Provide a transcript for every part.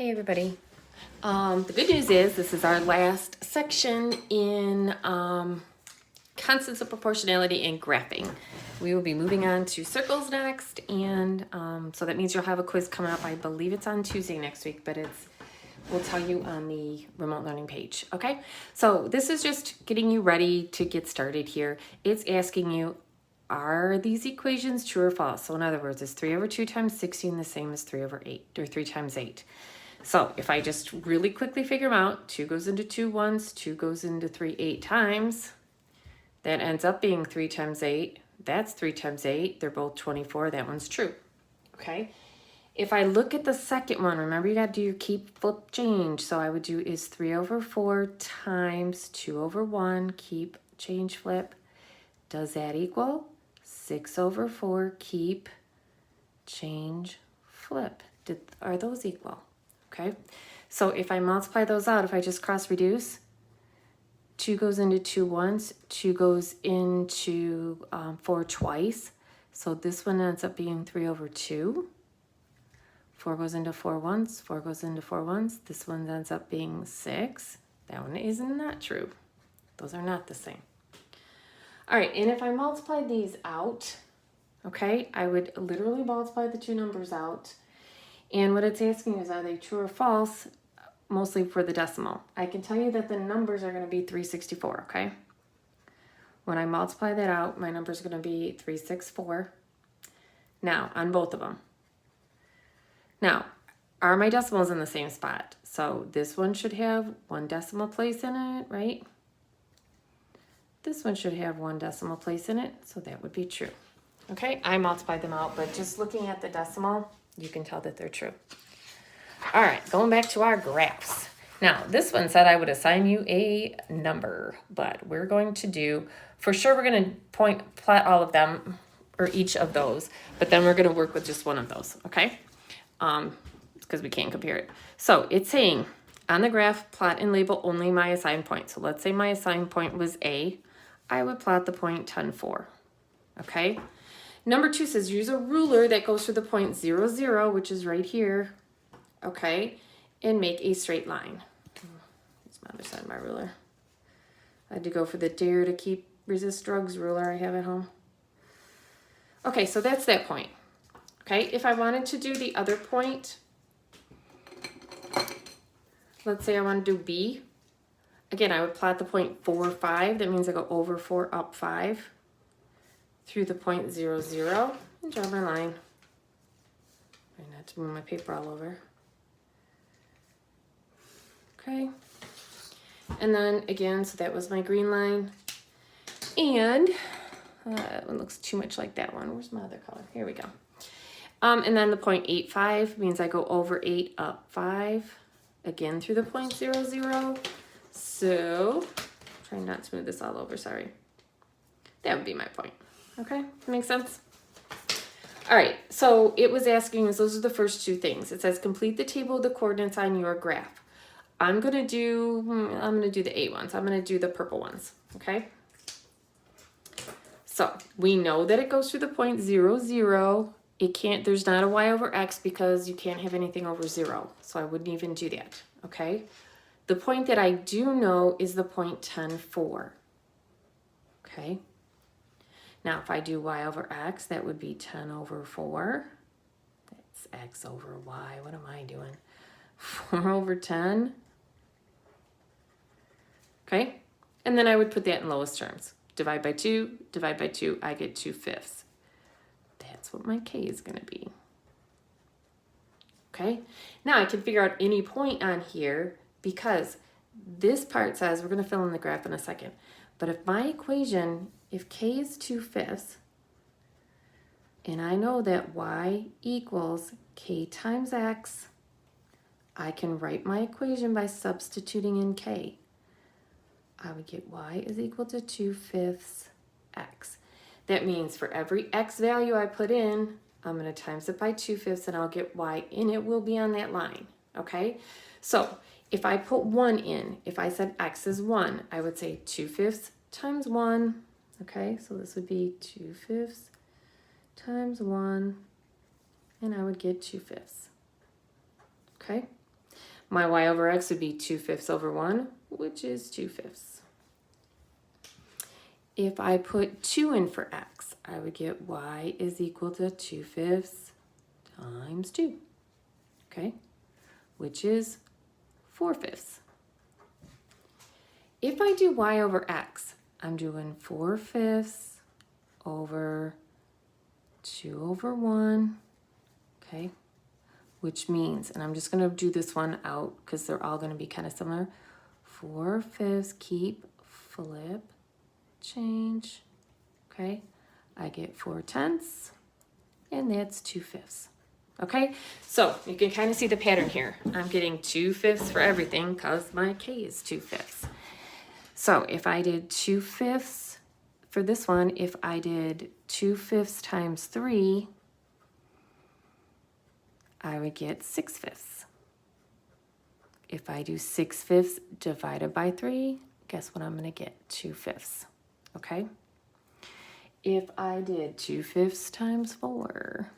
Hey everybody. The good news is this is our last section in constants of proportionality and graphing. We will be moving on to circles next, and so that means you'll have a quiz coming up. I believe it's on Tuesday next week, but we'll tell you on the remote learning page. Okay, so this is just getting you ready to get started here. It's asking you, are these equations true or false? So in other words, is 3 over 2 times 16 the same as 3 over 8, or 3 times 8? So if I just really quickly figure them out, 2 goes into 2 once, 2 goes into 3 8 times. That ends up being 3 times 8. That's 3 times 8. They're both 24. That one's true. Okay. If I look at the second one, remember you got to do your keep, flip, change. So I would do is 3 over 4 times 2 over 1, keep, change, flip. Does that equal 6 over 4, keep, change, flip? Are those equal? Okay, so if I multiply those out, if I just cross reduce, 2 goes into 2 once, 2 goes into 4 twice. So this one ends up being 3 over 2. 4 goes into 4 once, 4 goes into 4 once. This one ends up being 6. That one is not true. Those are not the same. All right, and if I multiply these out, okay, I would literally multiply the two numbers out. And what it's asking is, are they true or false, mostly for the decimal. I can tell you that the numbers are going to be 364, okay? When I multiply that out, my number is going to be 364. Now, on both of them. Now, are my decimals in the same spot? So this one should have 1 decimal place in it, right? This one should have 1 decimal place in it, so that would be true. Okay, I multiplied them out, but just looking at the decimal, you can tell that they're true. All right, going back to our graphs. Now, this one said I would assign you a number, but we're going to do, for sure, we're going to plot all of them, or each of those, but then we're going to work with just one of those, okay? Because we can't compare it. So it's saying, on the graph, plot and label only my assigned point. So let's say my assigned point was A. I would plot the point 10, 4, okay? Number 2 says use a ruler that goes through the point 0, 0, which is right here, okay, and make a straight line. It's my other side of my ruler. I had to go for the Dare to Keep Resist Drugs ruler I have at home. Okay, so that's that point. Okay, if I wanted to do the other point, let's say I want to do B. Again, I would plot the point 4, 5. That means I go over 4, up 5. Through the point 0, 0, and draw my line. Try not to move my paper all over. Okay. And then again, so that was my green line. And that one looks too much like that one. Where's my other color? Here we go. And then the point 8, 5 means I go over 8, up 5. Again through the point 0, 0. So, try not to move this all over, sorry. That would be my point. Okay, makes sense? All right, so it was asking us, those are the first two things. It says complete the table of the coordinates on your graph. I'm gonna do the A ones. I'm gonna do the purple ones, okay? So we know that it goes through the point 0, 0. There's not a y over x because you can't have anything over 0. So I wouldn't even do that, okay? The point that I do know is the point 10, 4, okay? Now, if I do y over x, that would be 10 over 4. That's x over y. What am I doing? 4 over 10. Okay? And then I would put that in lowest terms. Divide by 2, I get 2/5. That's what my k is going to be. Okay? Now, I can figure out any point on here because this part says, we're going to fill in the graph in a second, but if my equation, if k is 2/5, and I know that y equals k times x, I can write my equation by substituting in k. I would get y is equal to 2/5 x. That means for every x value I put in, I'm going to times it by 2/5 and I'll get y, and it will be on that line, okay? So if I put 1 in, if I said x is 1, I would say 2/5 times 1. Okay, so this would be 2/5 times 1, and I would get 2/5. Okay, My y over x would be 2/5 over 1, which is 2/5. If I put 2 in for x, I would get y is equal to 2/5 times 2, okay, which is 4/5. If I do y over x, I'm doing 4/5 over 2 over 1, okay, which means, and I'm just going to do this one out because they're all going to be kind of similar, 4/5, keep, flip, change, okay, I get 4/10, and that's 2/5. Okay, so you can kind of see the pattern here. I'm getting 2/5 for everything because my k is 2/5. So if I did 2/5 for this one, if I did 2/5 times 3, I would get 6/5. If I do 6/5 divided by 3, guess what I'm going to get? 2/5. Okay? If I did 2/5 times 4,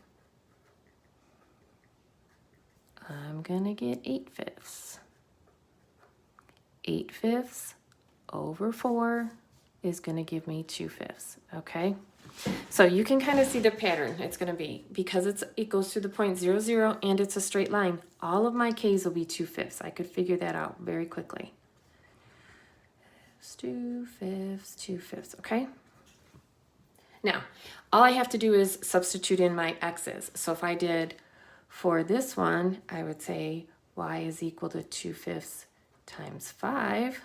I'm going to get 8/5. 8/5 over 4 is going to give me 2/5. Okay? So you can kind of see the pattern. It's going to be, because it goes through the point 0, 0, and it's a straight line, all of my k's will be 2/5. I could figure that out very quickly. 2/5, 2/5, okay? Now, all I have to do is substitute in my x's. So if I did for this one, I would say y is equal to 2/5 times 5,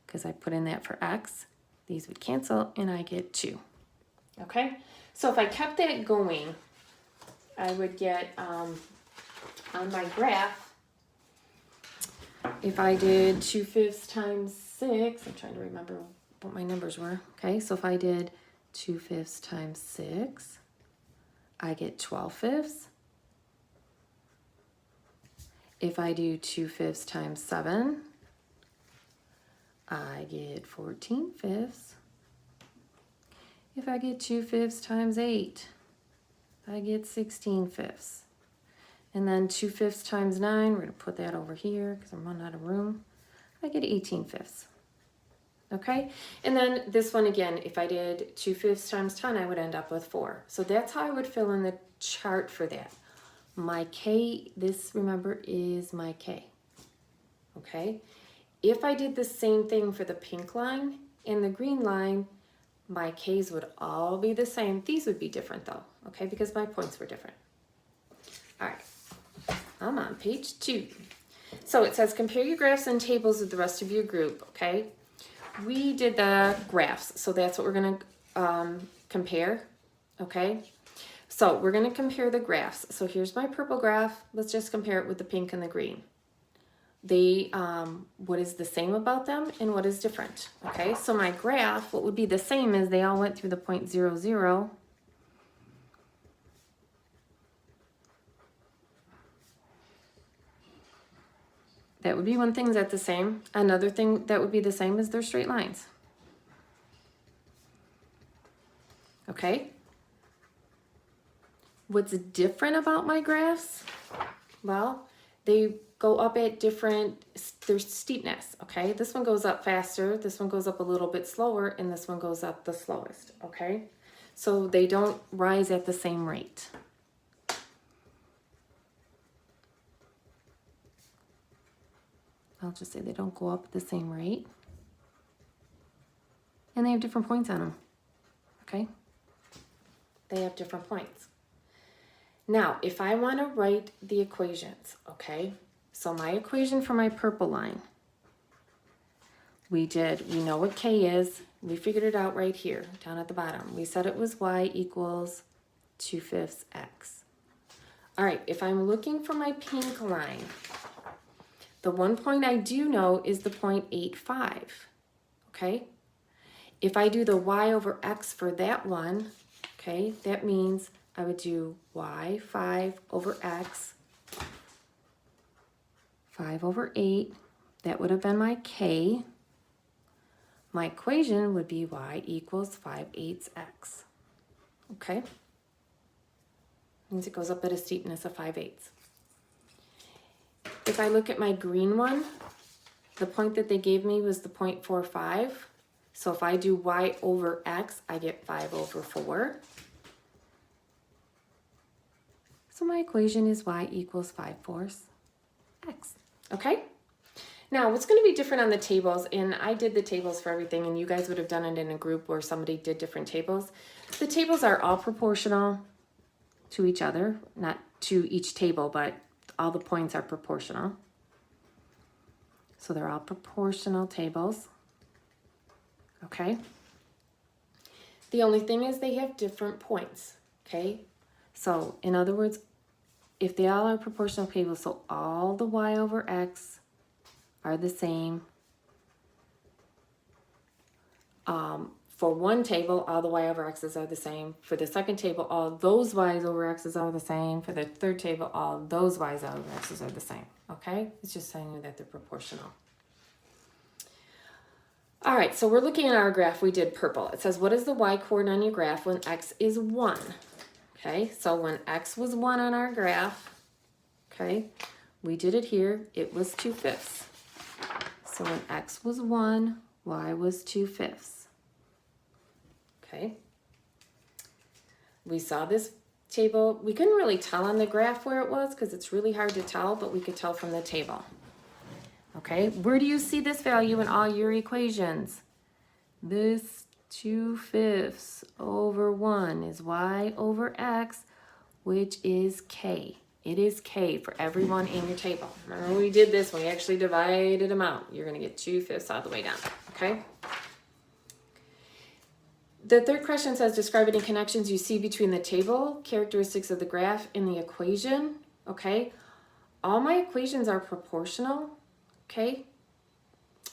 because I put in that for x. These would cancel, and I get 2. Okay? So if I kept that going, I would get, on my graph, if I did 2/5 times 6, I'm trying to remember what my numbers were. Okay, so if I did 2/5 times 6, I get 12/5. If I do 2/5 times 7, I get 14/5. If I get 2/5 times 8, I get 16/5. And then 2/5 times 9, we're going to put that over here because I'm running out of room. I get 18/5. Okay? And then this one again, if I did 2/5 times 10, I would end up with 4. So that's how I would fill in the chart for that. My k, this, remember, is my k. Okay? If I did the same thing for the pink line and the green line, my k's would all be the same. These would be different though, okay, because my points were different. All right, I'm on page 2. So it says compare your graphs and tables with the rest of your group, okay? We did the graphs, so that's what we're going to compare, okay? So we're going to compare the graphs. So here's my purple graph. Let's just compare it with the pink and the green. They, what is the same about them and what is different, okay? So my graph, what would be the same is they all went through the point 0, 0. That would be one thing that's the same. Another thing that would be the same is they're straight lines. Okay? What's different about my graphs? Well, they go up at different, there's steepness, okay? This one goes up faster, this one goes up a little bit slower, and this one goes up the slowest, okay? So they don't rise at the same rate. I'll just say they don't go up at the same rate. And they have different points on them, okay? They have different points. Now, if I want to write the equations, okay? So my equation for my purple line, we know what k is. We figured it out right here, down at the bottom. We said it was y equals 2/5 x. All right, if I'm looking for my pink line, the one point I do know is the 0.85, okay? If I do the y over x for that one, okay, that means I would do y 5 over x, 5 over 8. That would have been my k. My equation would be y equals 5/8 x. Okay? Means it goes up at a steepness of 5/8. if I look at my green one, the point that they gave me was the 0.45. So if I do y over x, I get 5 over 4. So my equation is y equals 5/4 x. Okay? Now, what's going to be different on the tables, and I did the tables for everything, and you guys would have done it in a group where somebody did different tables. The tables are all proportional to each other, not to each table, but all the points are proportional. So they're all proportional tables. Okay? The only thing is they have different points. Okay? So, in other words, if they all are proportional tables, so all the y over x are the same. For one table, all the y over x's are the same. For the second table, all those y's over x's are the same. For the third table, all those y's over x's are the same. Okay? It's just telling you that they're proportional. All right, so we're looking at our graph. We did purple. It says, what is the y-coordinate on your graph when x is 1? Okay, so when x was 1 on our graph, okay, we did it here. It was 2/5. So when x was 1, y was 2/5. Okay. We saw this table. We couldn't really tell on the graph where it was because it's really hard to tell, but we could tell from the table. Okay, where do you see this value in all your equations? This 2/5 over 1 is y over x, which is k. It is k for everyone in your table. Remember when we did this, when we actually divided them out, you're going to get 2/5 all the way down, okay? The third question says, describe any connections you see between the table, characteristics of the graph, and the equation, okay? All my equations are proportional, okay?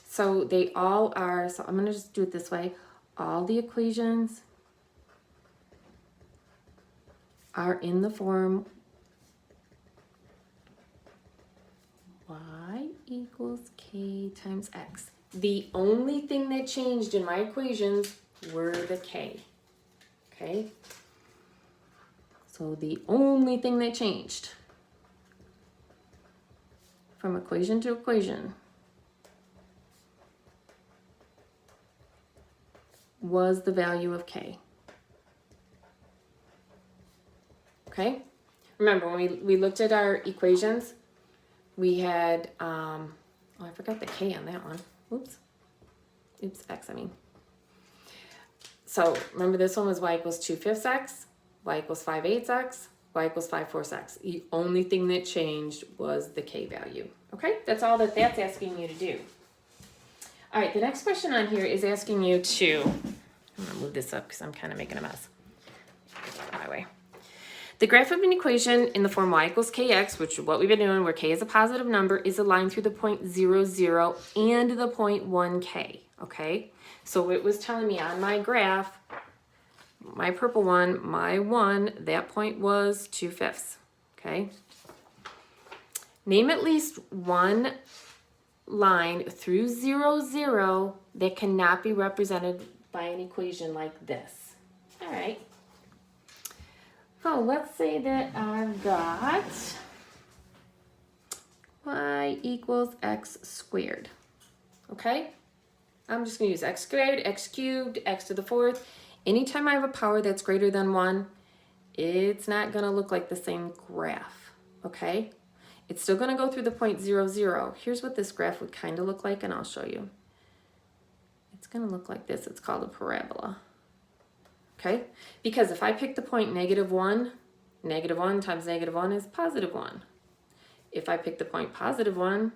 So they all are, so I'm going to just do it this way. All the equations are in the form y equals k times x. The only thing that changed in my equations were the k, okay? So the only thing that changed from equation to equation was the value of k. Okay? Remember, when we looked at our equations, we had, oh, I forgot the k on that one. Oops. Oops, x, I mean. So, remember this one was y equals 2/5 x, y equals 5/8 x, y equals 5/4 x. The only thing that changed was the k value. Okay? That's all that's asking you to do. All right, the next question on here is asking you to, I'm going to move this up because I'm kind of making a mess. My way. The graph of an equation in the form y equals kx, which is what we've been doing, where k is a positive number, is a line through the point 0, 0 and the point 1k, okay? So it was telling me on my graph, my purple one, my 1, that point was 2/5, okay? Name at least one line through 0, 0 that cannot be represented by an equation like this. All right. So let's say that I've got y equals x squared. Okay? I'm just going to use x squared, x cubed, x to the 4th. Anytime I have a power that's greater than 1, it's not going to look like the same graph. Okay? It's still going to go through the point 0, 0. Here's what this graph would kind of look like, and I'll show you. It's going to look like this. It's called a parabola. Okay? Because if I pick the point -1, -1 times -1 is +1. If I pick the point +1,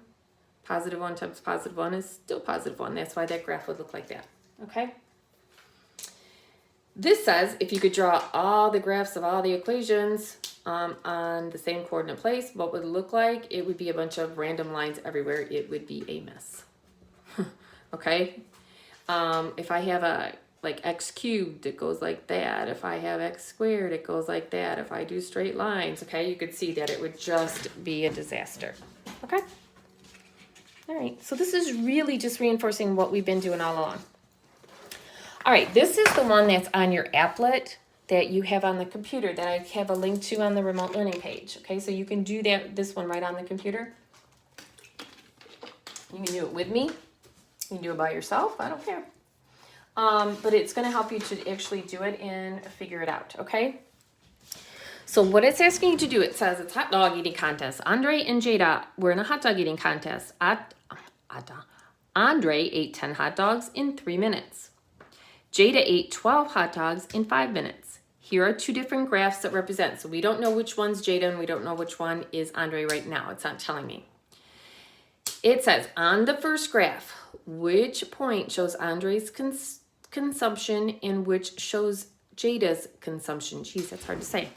+1 times +1 is still +1. That's why that graph would look like that. Okay? This says if you could draw all the graphs of all the equations on the same coordinate place, what would it look like? It would be a bunch of random lines everywhere. It would be a mess. Okay? If I have like x cubed, it goes like that. If I have x squared, it goes like that. If I do straight lines, okay, you could see that it would just be a disaster. Okay? All right, so this is really just reinforcing what we've been doing all along. All right, this is the one that's on your applet that you have on the computer that I have a link to on the remote learning page. Okay, so you can do this one right on the computer. You can do it with me. You can do it by yourself. I don't care. But it's going to help you to actually do it and figure it out, okay? So what it's asking you to do, it says it's hot dog eating contest. Andre and Jada were in a hot dog eating contest. Andre ate 10 hot dogs in 3 minutes. Jada ate 12 hot dogs in 5 minutes. Here are 2 different graphs that represent. So we don't know which one's Jada and we don't know which one is Andre right now. It's not telling me. It says on the first graph, which point shows Andre's consumption and which shows Jada's consumption. Geez, that's hard to say.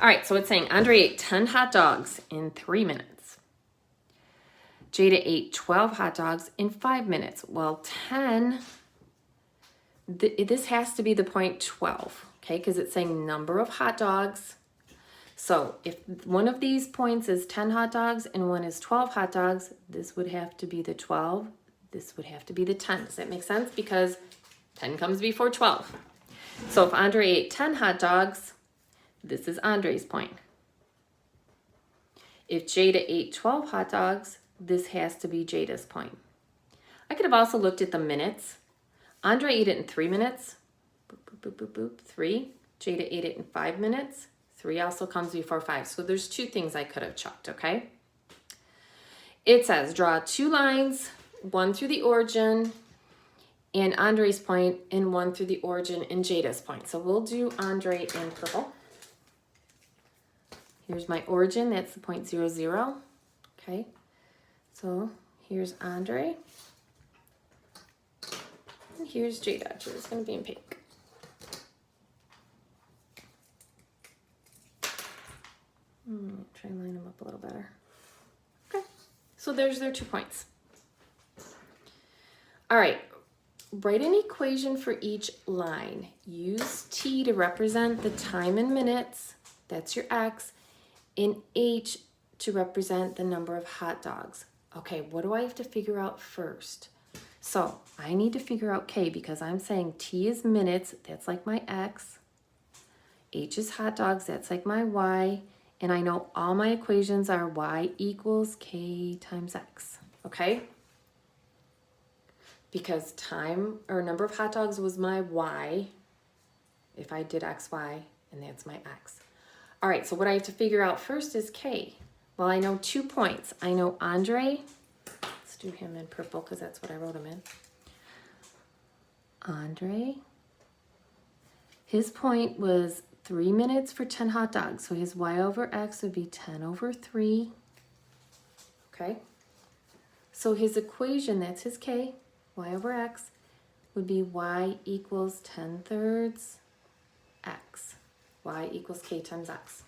All right, so it's saying Andre ate 10 hot dogs in 3 minutes. Jada ate 12 hot dogs in 5 minutes. Well, 10, this has to be the point 12, okay, because it's saying number of hot dogs. So if one of these points is 10 hot dogs and one is 12 hot dogs, this would have to be the 12. This would have to be the 10. Does that make sense? Because 10 comes before 12. So if Andre ate 10 hot dogs, this is Andre's point. If Jada ate 12 hot dogs, this has to be Jada's point. I could have also looked at the minutes. Andre ate it in 3 minutes. Boop, boop, boop, boop, boop. 3. Jada ate it in 5 minutes. 3 also comes before 5. So there's 2 things I could have chucked, okay? It says draw 2 lines, one through the origin and Andre's point, and one through the origin and Jada's point. So we'll do Andre in purple. Here's my origin, that's the point 0, 0. Okay, so here's Andre. And here's Jada. Jada's gonna be in pink. Try and line them up a little better. Okay, so there's their 2 points. All right, write an equation for each line. Use T to represent the time in minutes, that's your X, and H to represent the number of hot dogs. Okay, what do I have to figure out first? So I need to figure out K because I'm saying T is minutes, that's like my X. H is hot dogs, that's like my Y. And I know all my equations are Y equals K times X, okay? Because time or number of hot dogs was my Y, if I did X, Y, and that's my X. All right, so what I have to figure out first is K. Well, I know 2 points. I know Andre, let's do him in purple because that's what I wrote him in. Andre, his point was 3 minutes for 10 hot dogs. So his Y over X would be 10 over 3. Okay. So his equation, that's his K, Y over X, would be Y equals 10/3 X. Y equals K times X.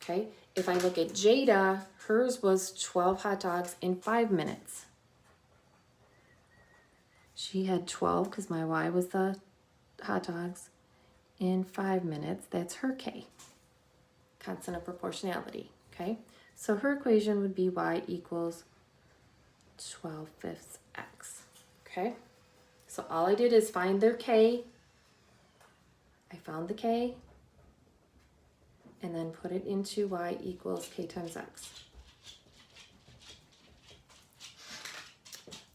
Okay. If I look at Jada, hers was 12 hot dogs in 5 minutes. She had 12 because my Y was the hot dogs. In 5 minutes, that's her K, constant of proportionality, okay? So her equation would be Y equals 12/5 X, okay? So all I did is find their K. I found the K, and then put it into Y equals K times X.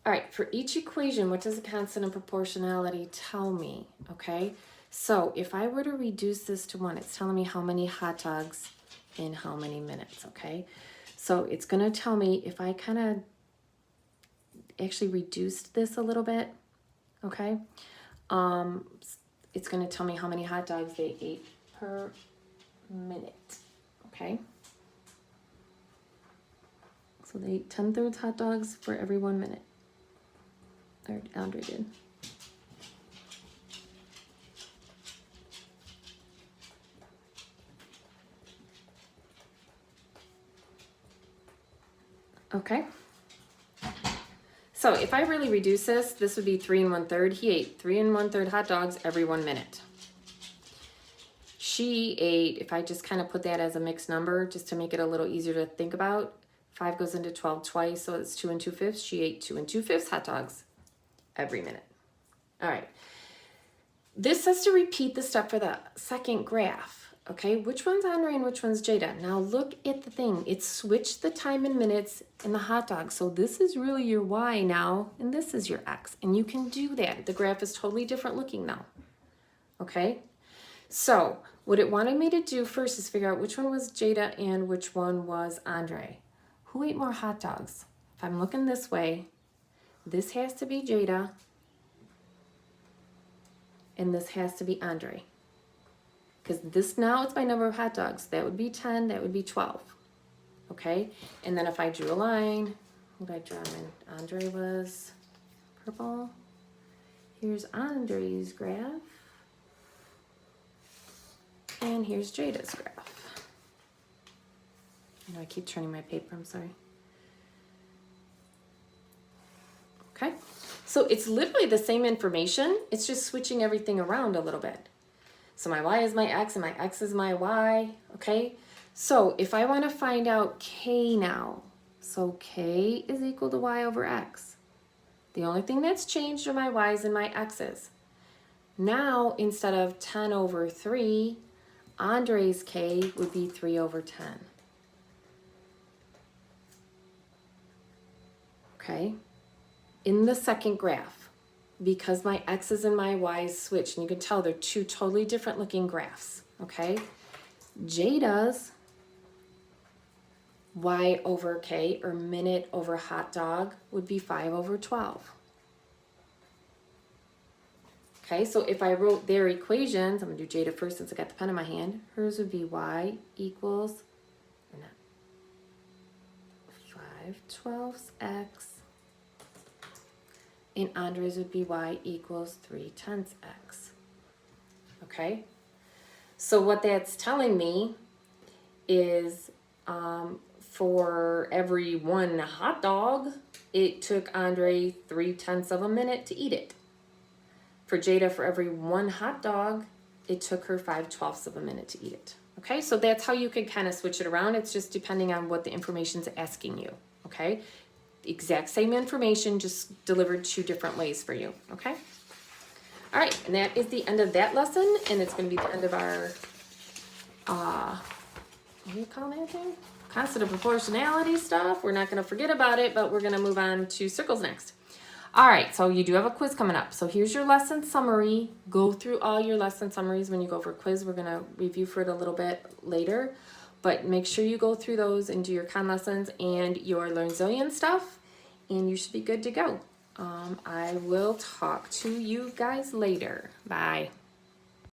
All right, for each equation, what does the constant of proportionality tell me, okay? So if I were to reduce this to 1, it's telling me how many hot dogs in how many minutes, okay? So it's going to tell me if I kind of actually reduced this a little bit, okay? It's going to tell me how many hot dogs they ate per minute, okay? So they ate 10/3 hot dogs for every 1 minute. Or Andre did. Okay, so if I really reduce this, this would be 3 1/3. He ate 3 1/3 hot dogs every 1 minute. She ate, if I just kind of put that as a mixed number, just to make it a little easier to think about, 5 goes into 12 twice, so it's 2 2/5. She ate 2 2/5 hot dogs every minute. All right, this says to repeat the step for the second graph. Okay, which one's Andre and which one's Jada? Now look at the thing. It's switched the time in minutes in the hot dog. So this is really your Y now, and this is your X. And you can do that. The graph is totally different looking now. Okay, so what it wanted me to do first is figure out which one was Jada and which one was Andre. Who ate more hot dogs? If I'm looking this way, this has to be Jada, and this has to be Andre. Because this now it's my number of hot dogs. That would be 10, that would be 12. Okay, and then if I drew a line, what did I draw in? Andre was purple. Here's Andre's graph. And here's Jada's graph. I know I keep turning my paper, I'm sorry. Okay, so it's literally the same information. It's just switching everything around a little bit. So my Y is my X and my X is my Y, okay? So if I want to find out K now, so K is equal to Y over X. The only thing that's changed are my Y's and my X's. Now, instead of 10 over 3, Andre's K would be 3 over 10. Okay? In the second graph, because my X's and my Y's switch, and you can tell they're two totally different looking graphs, okay? Jada's Y over K, or minute over hot dog, would be 5 over 12. Okay, so if I wrote their equations, I'm gonna do Jada first since I got the pen in my hand. Hers would be Y equals 5/12 X. And Andre's would be Y equals 3/10 X. Okay, so what that's telling me is for every one hot dog, it took Andre 3/10 of a minute to eat it. For Jada, for every one hot dog, it took her 5/12 of a minute to eat it. Okay, so that's how you can kind of switch it around. It's just depending on what the information's asking you. Okay, the exact same information, just delivered two different ways for you. Okay, all right, and that is the end of that lesson, and it's going to be the end of our what do you call that thing? Constant of proportionality stuff. We're not going to forget about it, but we're going to move on to circles next. All right, so you do have a quiz coming up. So here's your lesson summary. Go through all your lesson summaries when you go for a quiz. We're going to review for it a little bit later, but make sure you go through those and do your con lessons and your LearnZillion stuff, and you should be good to go. I will talk to you guys later. Bye.